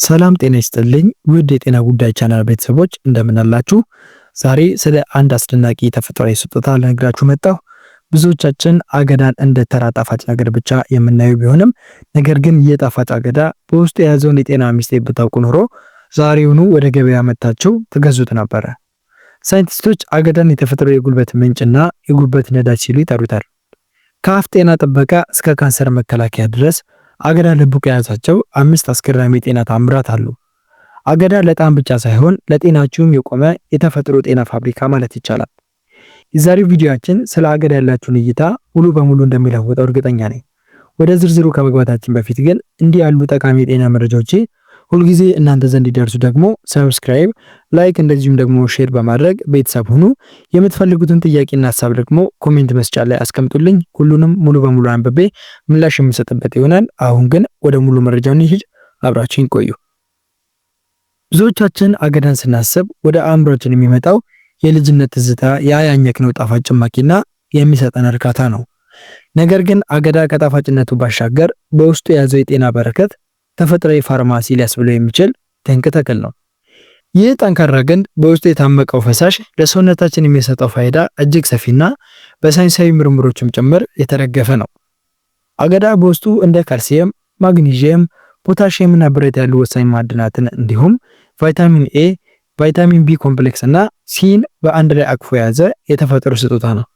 ሰላም ጤና ይስጥልኝ ውድ የጤና ጉዳይ ቻናል ቤተሰቦች እንደምን አላችሁ? ዛሬ ስለ አንድ አስደናቂ ተፈጥሯዊ ስጦታ ልነግራችሁ መጣሁ። ብዙዎቻችን አገዳን እንደ ተራ ጣፋጭ ነገር ብቻ የምናየው ቢሆንም ነገር ግን ይህ ጣፋጭ አገዳ በውስጡ የያዘውን የጤና ሚስጥር ብታውቁ ኖሮ ዛሬውኑ ወደ ገበያ መጥታችሁ ትገዙት ነበረ። ሳይንቲስቶች አገዳን የተፈጥሮ የጉልበት ምንጭና የጉልበት ነዳጅ ሲሉ ይጠሩታል። ከአፍ ጤና ጥበቃ እስከ ካንሰር መከላከያ ድረስ አገዳ ልቡ ከያዛቸው 5 አስገራሚ የጤና ታምራት አሉ። አገዳ ለጣም ብቻ ሳይሆን ለጤናችሁም የቆመ የተፈጥሮ ጤና ፋብሪካ ማለት ይቻላል። የዛሬው ቪዲዮአችን ስለ አገዳ ያላችሁን እይታ ሙሉ በሙሉ እንደሚለውጠው እርግጠኛ ነኝ። ወደ ዝርዝሩ ከመግባታችን በፊት ግን እንዲህ ያሉ ጠቃሚ የጤና መረጃዎች ሁልጊዜ እናንተ ዘንድ እንዲደርሱ ደግሞ ሰብስክራይብ፣ ላይክ እንደዚሁም ደግሞ ሼር በማድረግ ቤተሰብ ሁኑ። የምትፈልጉትን ጥያቄና ሐሳብ ደግሞ ኮሜንት መስጫ ላይ አስቀምጡልኝ። ሁሉንም ሙሉ በሙሉ አንብቤ ምላሽ የምሰጥበት ይሆናል። አሁን ግን ወደ ሙሉ መረጃው እንሂድ። አብራችሁን ቆዩ። ብዙዎቻችን አገዳን ስናስብ ወደ አእምሮአችን የሚመጣው የልጅነት ትዝታ፣ ያኛክነው ጣፋጭ ጭማቂና የሚሰጠን እርካታ ነው። ነገር ግን አገዳ ከጣፋጭነቱ ባሻገር በውስጡ የያዘው የጤና በረከት ተፈጥሯዊ ፋርማሲ ሊያስብለው የሚችል ድንቅ ተክል ነው። ይህ ጠንካራ ግንድ በውስጡ የታመቀው ፈሳሽ ለሰውነታችን የሚሰጠው ፋይዳ እጅግ ሰፊና በሳይንሳዊ ምርምሮችም ጭምር የተደገፈ ነው። አገዳ በውስጡ እንደ ካልሲየም፣ ማግኒዥየም፣ ፖታሺየም እና ብረት ያሉ ወሳኝ ማዕድናትን እንዲሁም ቫይታሚን ኤ፣ ቫይታሚን ቢ ኮምፕሌክስ እና ሲን በአንድ ላይ አቅፎ የያዘ የተፈጥሮ ስጦታ ነው።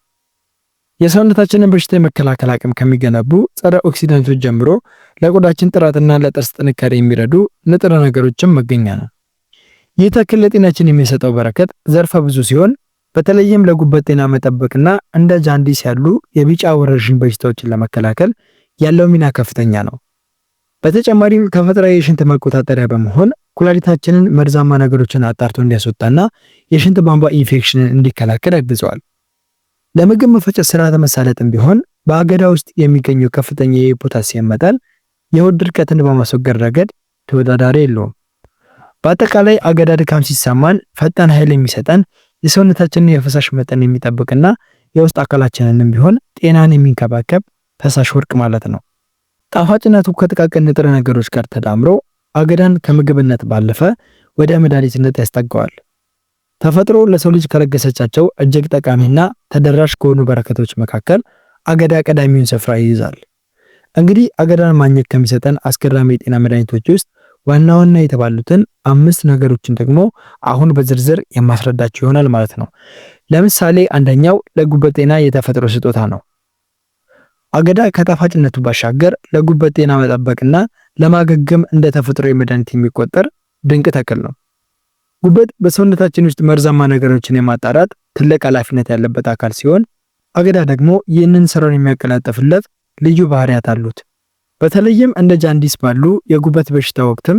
የሰውነታችንን በሽታ የመከላከል አቅም ከሚገነቡ ጸረ ኦክሲዳንቶች ጀምሮ ለቆዳችን ጥራትና ለጥርስ ጥንካሬ የሚረዱ ንጥረ ነገሮችም መገኛ ነው። ይህ ተክል ለጤናችን የሚሰጠው በረከት ዘርፈ ብዙ ሲሆን በተለይም ለጉበት ጤና መጠበቅና እንደ ጃንዲስ ያሉ የቢጫ ወረርሽኝ በሽታዎችን ለመከላከል ያለው ሚና ከፍተኛ ነው። በተጨማሪም ተፈጥሯዊ የሽንት መቆጣጠሪያ በመሆን ኩላሊታችንን መርዛማ ነገሮችን አጣርቶ እንዲያስወጣና የሽንት ቧንቧ ኢንፌክሽንን እንዲከላከል ያግዘዋል። ለምግብ መፈጨት ስርዓተ መሳለጥም ቢሆን በአገዳ ውስጥ የሚገኘው ከፍተኛ የፖታሲየም መጠን የሆድ ድርቀትን በማስወገድ ረገድ ተወዳዳሪ የለውም። በአጠቃላይ አገዳ ድካም ሲሰማን ፈጣን ኃይል የሚሰጠን የሰውነታችንን የፈሳሽ መጠን የሚጠብቅና የውስጥ አካላችንንም ቢሆን ጤናን የሚንከባከብ ፈሳሽ ወርቅ ማለት ነው። ጣፋጭነቱ ከጥቃቅን ንጥረ ነገሮች ጋር ተዳምሮ አገዳን ከምግብነት ባለፈ ወደ መድኃኒትነት ያስጠጋዋል። ተፈጥሮ ለሰው ልጅ ከለገሰቻቸው እጅግ ጠቃሚና ተደራሽ ከሆኑ በረከቶች መካከል አገዳ ቀዳሚውን ስፍራ ይይዛል። እንግዲህ አገዳን ማግኘት ከሚሰጠን አስገራሚ የጤና መድኃኒቶች ውስጥ ዋና ዋና የተባሉትን 5 ነገሮችን ደግሞ አሁን በዝርዝር የማስረዳችሁ ይሆናል ማለት ነው። ለምሳሌ አንደኛው ለጉበት ጤና የተፈጥሮ ስጦታ ነው። አገዳ ከጣፋጭነቱ ባሻገር ለጉበት ጤና መጠበቅና ለማገገም እንደ ተፈጥሮ መድኃኒት የሚቆጠር ድንቅ ተክል ነው። ጉበት በሰውነታችን ውስጥ መርዛማ ነገሮችን የማጣራት ትልቅ ኃላፊነት ያለበት አካል ሲሆን አገዳ ደግሞ ይህንን ስራውን የሚያቀላጥፍለት ልዩ ባህሪያት አሉት። በተለይም እንደ ጃንዲስ ባሉ የጉበት በሽታ ወቅትም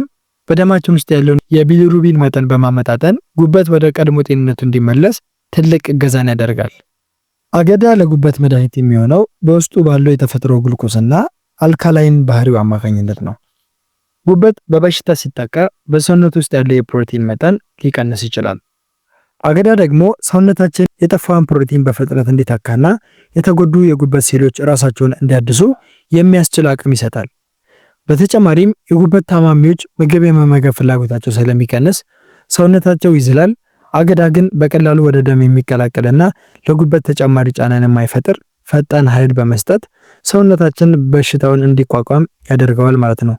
በደማችን ውስጥ ያለውን የቢሊሩቢን መጠን በማመጣጠን ጉበት ወደ ቀድሞ ጤንነቱ እንዲመለስ ትልቅ እገዛን ያደርጋል። አገዳ ለጉበት መድኃኒት የሚሆነው በውስጡ ባለው የተፈጥሮ ግሉኮስና አልካላይን ባህሪው አማካኝነት ነው። ጉበት በበሽታ ሲጠቃ በሰውነት ውስጥ ያለው የፕሮቲን መጠን ሊቀንስ ይችላል። አገዳ ደግሞ ሰውነታችን የጠፋውን ፕሮቲን በፍጥነት እንዲተካና የተጎዱ የጉበት ሴሎች ራሳቸውን እንዲያድሱ የሚያስችል አቅም ይሰጣል። በተጨማሪም የጉበት ታማሚዎች ምግብ የመመገብ ፍላጎታቸው ስለሚቀንስ ሰውነታቸው ይዝላል። አገዳ ግን በቀላሉ ወደ ደም የሚቀላቀልና ለጉበት ተጨማሪ ጫናን የማይፈጥር ፈጣን ኃይል በመስጠት ሰውነታችን በሽታውን እንዲቋቋም ያደርገዋል ማለት ነው።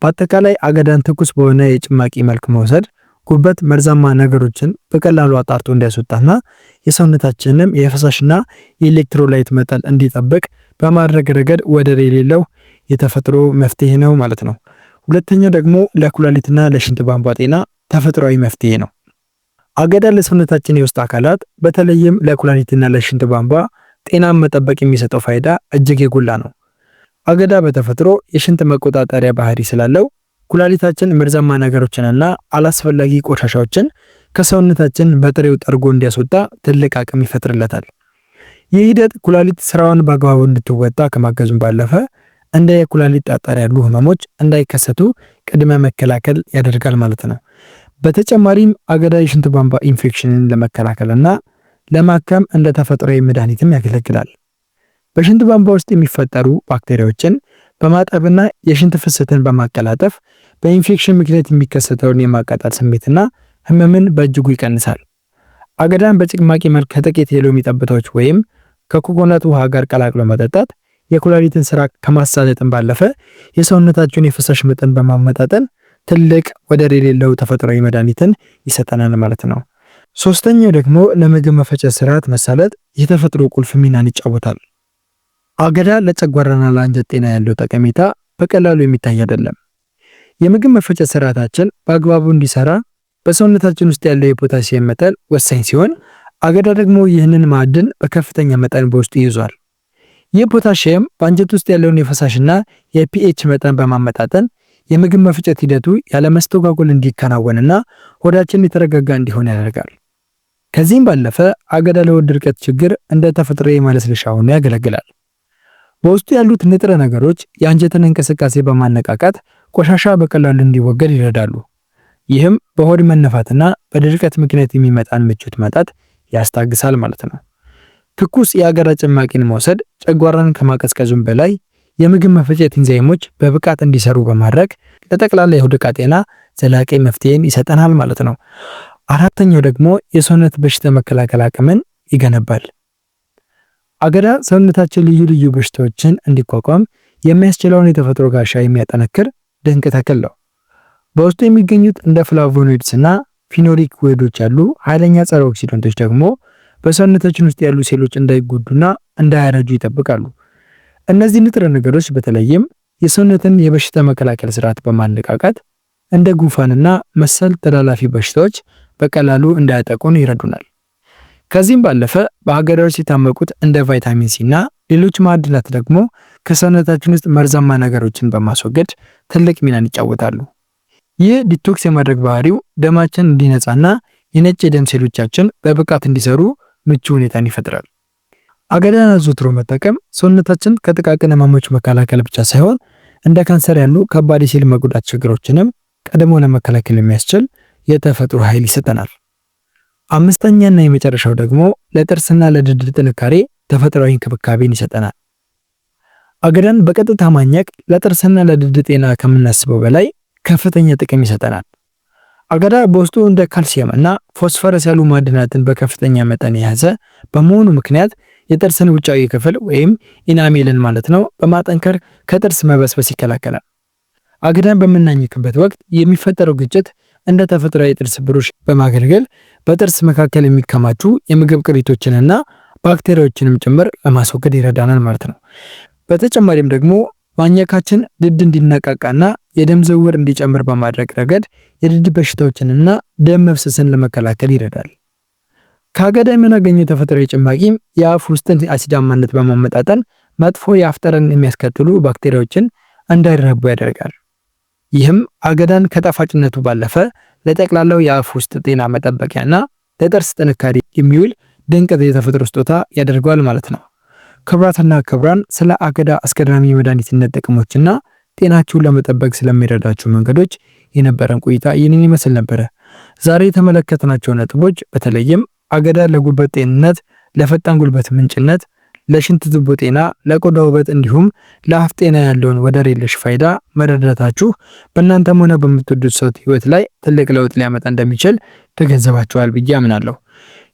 በአጠቃላይ አገዳን ትኩስ በሆነ የጭማቂ መልክ መውሰድ ጉበት መርዛማ ነገሮችን በቀላሉ አጣርቶ እንዲያስወጣና የሰውነታችንንም የፈሳሽና የኤሌክትሮላይት መጠን እንዲጠብቅ በማድረግ ረገድ ወደር የሌለው የተፈጥሮ መፍትሄ ነው ማለት ነው። ሁለተኛው ደግሞ ለኩላሊትና ለሽንት ቧንቧ ጤና ተፈጥሯዊ መፍትሄ ነው። አገዳ ለሰውነታችን የውስጥ አካላት በተለይም ለኩላሊትና ለሽንት ቧንቧ ጤናን መጠበቅ የሚሰጠው ፋይዳ እጅግ የጎላ ነው። አገዳ በተፈጥሮ የሽንት መቆጣጠሪያ ባህሪ ስላለው ኩላሊታችን መርዛማ ነገሮችንና አላስፈላጊ ቆሻሻዎችን ከሰውነታችን በጥሬው ጠርጎ እንዲያስወጣ ትልቅ አቅም ይፈጥርለታል። ይህ ሂደት ኩላሊት ስራዋን በአግባቡ እንድትወጣ ከማገዙም ባለፈ እንደ የኩላሊት ጠጠር ያሉ ህመሞች እንዳይከሰቱ ቅድመ መከላከል ያደርጋል ማለት ነው። በተጨማሪም አገዳ የሽንት ቧንቧ ኢንፌክሽንን ለመከላከልና ለማከም እንደ ተፈጥሯዊ መድኃኒትም ያገለግላል። በሽንት ቧንቧ ውስጥ የሚፈጠሩ ባክቴሪያዎችን በማጠብና የሽንት ፍሰትን በማቀላጠፍ በኢንፌክሽን ምክንያት የሚከሰተውን የማቃጠል ስሜትና ህመምን በእጅጉ ይቀንሳል። አገዳን በጭማቂ መልክ ከጥቂት የሎሚ ጠብታዎች ወይም ከኮኮናት ውሃ ጋር ቀላቅሎ መጠጣት የኩላሊትን ስራ ከማሳለጥን ባለፈ የሰውነታችሁን የፈሳሽ መጠን በማመጣጠን ትልቅ ወደር የሌለው ተፈጥሯዊ መድኃኒትን ይሰጠናል ማለት ነው። ሶስተኛው ደግሞ ለምግብ መፈጨት ስርዓት መሳለጥ የተፈጥሮ ቁልፍ ሚናን ይጫወታል። አገዳ ለጨጓራና ለአንጀት ጤና ያለው ጠቀሜታ በቀላሉ የሚታይ አይደለም። የምግብ መፈጨት ስርዓታችን በአግባቡ እንዲሰራ በሰውነታችን ውስጥ ያለው የፖታሲየም መጠን ወሳኝ ሲሆን አገዳ ደግሞ ይህንን ማዕድን በከፍተኛ መጠን በውስጡ ይዟል። ይህ ፖታሲየም በአንጀት ውስጥ ያለውን የፈሳሽና የፒኤች መጠን በማመጣጠን የምግብ መፈጨት ሂደቱ ያለመስተጓጎል እንዲከናወንና ሆዳችን የተረጋጋ እንዲሆን ያደርጋል። ከዚህም ባለፈ አገዳ ለሆድ ድርቀት ችግር እንደ ተፈጥሯዊ ማለስለሻ ሆኖ ያገለግላል። በውስጡ ያሉት ንጥረ ነገሮች የአንጀትን እንቅስቃሴ በማነቃቃት ቆሻሻ በቀላሉ እንዲወገድ ይረዳሉ። ይህም በሆድ መነፋትና በድርቀት ምክንያት የሚመጣን ምቾት ማጣት ያስታግሳል ማለት ነው። ትኩስ የአገዳ ጭማቂን መውሰድ ጨጓራን ከማቀዝቀዙም በላይ የምግብ መፈጨት ኢንዛይሞች በብቃት እንዲሰሩ በማድረግ ለጠቅላላ የሆድ ዕቃ ጤና ዘላቂ መፍትሄን ይሰጠናል ማለት ነው። አራተኛው ደግሞ የሰውነት በሽታ መከላከል አቅምን ይገነባል። አገዳ ሰውነታችን ልዩ ልዩ በሽታዎችን እንዲቋቋም የሚያስችለውን የተፈጥሮ ጋሻ የሚያጠነክር ድንቅ ተክል ነው። በውስጡ የሚገኙት እንደ ፍላቮኖይድስ እና ፊኖሊክ ውህዶች ያሉ ኃይለኛ ጸረ ኦክሲደንቶች ደግሞ በሰውነታችን ውስጥ ያሉ ሴሎች እንዳይጎዱና እንዳያረጁ ይጠብቃሉ። እነዚህ ንጥረ ነገሮች በተለይም የሰውነትን የበሽታ መከላከል ስርዓት በማነቃቃት እንደ ጉንፋንና መሰል ተላላፊ በሽታዎች በቀላሉ እንዳያጠቁን ይረዱናል። ከዚህም ባለፈ በአገዳዎች የታመቁት እንደ ቫይታሚን ሲ እና ሌሎች ማዕድናት ደግሞ ከሰውነታችን ውስጥ መርዛማ ነገሮችን በማስወገድ ትልቅ ሚናን ይጫወታሉ። ይህ ዲቶክስ የማድረግ ባህሪው ደማችን እንዲነጻና የነጭ የደም ሴሎቻችን በብቃት እንዲሰሩ ምቹ ሁኔታን ይፈጥራል። አገዳን አዘውትሮ መጠቀም ሰውነታችን ከጥቃቅን ህመሞች መከላከል ብቻ ሳይሆን እንደ ካንሰር ያሉ ከባድ የሴል መጎዳት ችግሮችንም ቀድሞ ለመከላከል የሚያስችል የተፈጥሮ ኃይል ይሰጠናል። አምስተኛና የመጨረሻው ደግሞ ለጥርስና ለድድ ጥንካሬ ተፈጥሯዊ እንክብካቤን ይሰጠናል። አገዳን በቀጥታ ማኘክ ለጥርስና ለድድ ጤና ከምናስበው በላይ ከፍተኛ ጥቅም ይሰጠናል። አገዳ በውስጡ እንደ ካልሲየም እና ፎስፈረስ ያሉ ማዕድናትን በከፍተኛ መጠን የያዘ በመሆኑ ምክንያት የጥርስን ውጫዊ ክፍል ወይም ኢናሜልን ማለት ነው በማጠንከር ከጥርስ መበስበስ ይከላከላል። አገዳን በምናኝክበት ወቅት የሚፈጠረው ግጭት እንደ ተፈጥሯዊ የጥርስ ብሩሽ በማገልገል በጥርስ መካከል የሚከማቹ የምግብ ቅሪቶችንና ባክቴሪያዎችንም ጭምር ለማስወገድ ይረዳናል ማለት ነው። በተጨማሪም ደግሞ ማኘካችን ድድ እንዲነቃቃና የደም ዝውውር እንዲጨምር በማድረግ ረገድ የድድ በሽታዎችንና ደም መፍሰስን ለመከላከል ይረዳል። ከአገዳ የምናገኘው ተፈጥሯዊ ጭማቂም የአፍ ውስጥን አሲዳማነት በማመጣጠን መጥፎ የአፍ ጠረን የሚያስከትሉ ባክቴሪያዎችን እንዳይራቡ ያደርጋል። ይህም አገዳን ከጣፋጭነቱ ባለፈ ለጠቅላላው የአፍ ውስጥ ጤና መጠበቂያና ለጥርስ ጥንካሬ የሚውል ድንቅ የተፈጥሮ ስጦታ ያደርገዋል ማለት ነው። ክቡራትና ክቡራን ስለ አገዳ አስገራሚ የመድኃኒትነት ጥቅሞችና ጤናችሁን ለመጠበቅ ስለሚረዳችሁ መንገዶች የነበረን ቆይታ ይህንን ይመስል ነበረ። ዛሬ የተመለከትናቸው ነጥቦች በተለይም አገዳ ለጉበት ጤንነት፣ ለፈጣን ጉልበት ምንጭነት፣ ለሽንት ቱቦ ጤና፣ ለቆዳ ውበት እንዲሁም ለአፍ ጤና ያለውን ወደር የለሽ ፋይዳ መረዳታችሁ በእናንተም ሆነ በምትወዱት ሰው ህይወት ላይ ትልቅ ለውጥ ሊያመጣ እንደሚችል ተገንዘባችኋል ብዬ አምናለሁ።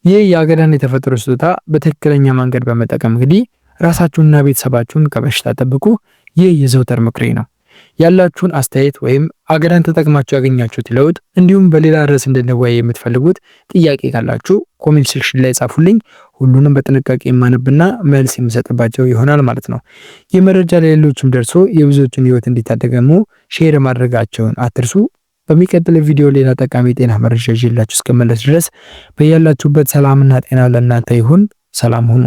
ይህ የአገዳን የተፈጥሮ ስጦታ በትክክለኛ መንገድ በመጠቀም እንግዲህ ራሳችሁንና ቤተሰባችሁን ከበሽታ ጠብቁ። ይህ የዘውተር ምክሬ ነው። ያላችሁን አስተያየት ወይም አገዳን ተጠቅማችሁ ያገኛችሁት ለውጥ እንዲሁም በሌላ ርዕስ እንድንወያይ የምትፈልጉት ጥያቄ ካላችሁ ኮሜንት ሴክሽን ላይ ጻፉልኝ። ሁሉንም በጥንቃቄ የማነብና መልስ የምሰጥባቸው ይሆናል ማለት ነው። ይህ መረጃ ለሌሎችም ደርሶ የብዙዎችን ህይወት እንዲታደገሙ ሼር ማድረጋቸውን አትርሱ። በሚቀጥለው ቪዲዮ ሌላ ጠቃሚ ጤና መረጃ ይዤላችሁ እስከመለስ ድረስ በያላችሁበት ሰላምና ጤና ለእናንተ ይሁን። ሰላም ሁኑ።